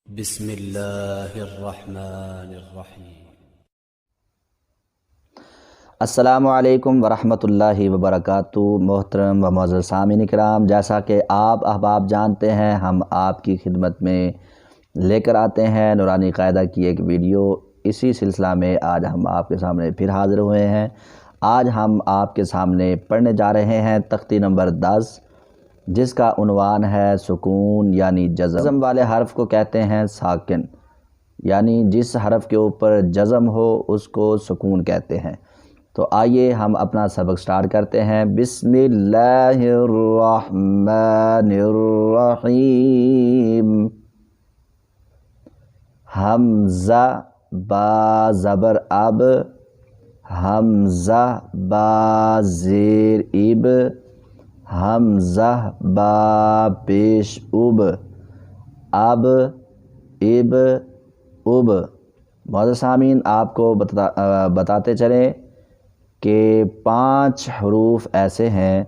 بسم اللہ الرحمن الرحیم۔ السلام علیکم ورحمۃ اللہ وبرکاتہ۔ محترم و معزز سامعین کرام، جیسا کہ آپ احباب جانتے ہیں، ہم آپ کی خدمت میں لے کر آتے ہیں نورانی قاعدہ کی ایک ویڈیو۔ اسی سلسلہ میں آج ہم آپ کے سامنے پھر حاضر ہوئے ہیں۔ آج ہم آپ کے سامنے پڑھنے جا رہے ہیں تختی نمبر 10، جس کا عنوان ہے سکون یعنی جزم۔ جزم والے حرف کو کہتے ہیں ساکن، یعنی جس حرف کے اوپر جزم ہو اس کو سکون کہتے ہیں۔ تو آئیے ہم اپنا سبق سٹارٹ کرتے ہیں۔ بسم اللہ الرحمن الرحیم۔ حمزہ با زبر اب، حمزہ با زیر اب، حمزہ با پیش اب، اب اب اب۔ معزز سامعین، آپ کو بتاتے چلیں کہ 5 حروف ایسے ہیں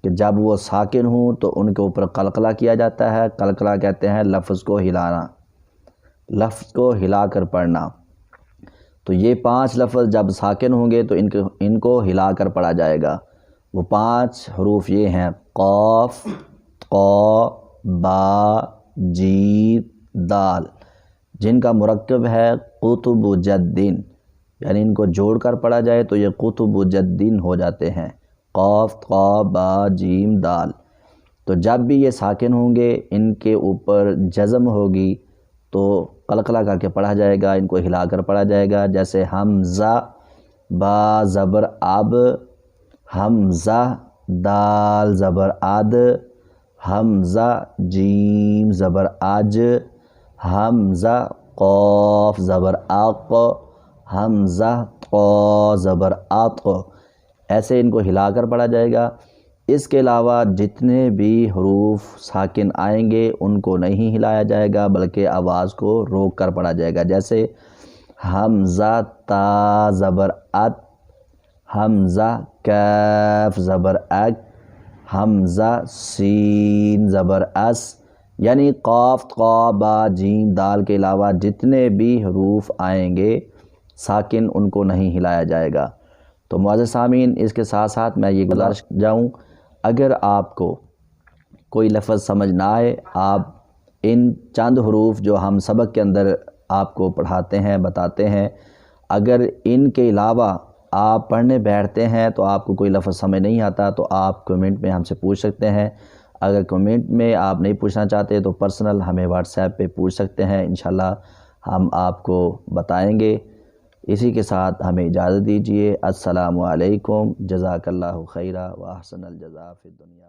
کہ جب وہ ساکن ہوں تو ان کے اوپر قلقلہ کیا جاتا ہے۔ قلقلہ کہتے ہیں لفظ کو ہلانا، لفظ کو ہلا کر پڑھنا۔ تو یہ 5 لفظ جب ساکن ہوں گے تو ان کو ہلا کر پڑھا جائے گا۔ وہ 5 حروف یہ ہیں: قاف، قا، با، جیم، دال، جن کا مرکب ہے قطب جدین، یعنی ان کو جوڑ کر پڑھا جائے تو یہ قطب جدین ہو جاتے ہیں: قاف، قا، با، جیم، دال۔ تو جب بھی یہ ساکن ہوں گے، ان کے اوپر جزم ہوگی تو قلقلہ کر کے پڑھا جائے گا، ان کو ہلا کر پڑھا جائے گا۔ جیسے حمزہ با زبر اب، حمزہ دال زبر اد، حمزہ جیم زبر اج، حمزہ قاف زبر اق، حمزہ قا زبر اق۔ ایسے ان کو ہلا کر پڑھا جائے گا۔ اس کے علاوہ جتنے بھی حروف ساکن آئیں گے ان کو نہیں ہلایا جائے گا، بلکہ آواز کو روک کر پڑھا جائے گا۔ جیسے حمزہ تا زبر ات، حمزہ کاف زبر اک، حمزہ سین زبر اس۔ یعنی قاف، قا، با، جیم، دال کے علاوہ جتنے بھی حروف آئیں گے ساکن ان کو نہیں ہلایا جائے گا۔ تو معزز سامعین، اس کے ساتھ ساتھ میں یہ گزارش جاؤں، اگر آپ کو کوئی لفظ سمجھ نہ آئے، آپ ان چند حروف جو ہم سبق کے اندر آپ کو پڑھاتے ہیں، بتاتے ہیں، اگر ان کے علاوہ آپ پڑھنے بیٹھتے ہیں تو آپ کو کوئی لفظ سمجھ نہیں آتا تو آپ کمنٹ میں ہم سے پوچھ سکتے ہیں۔ اگر کمنٹ میں آپ نہیں پوچھنا چاہتے تو پرسنل ہمیں واٹس ایپ پہ پوچھ سکتے ہیں، انشاءاللہ ہم آپ کو بتائیں گے۔ اسی کے ساتھ ہمیں اجازت دیجیے۔ السلام علیکم، جزاک اللہ خیرہ و احسن الجزاء فی الدنیا۔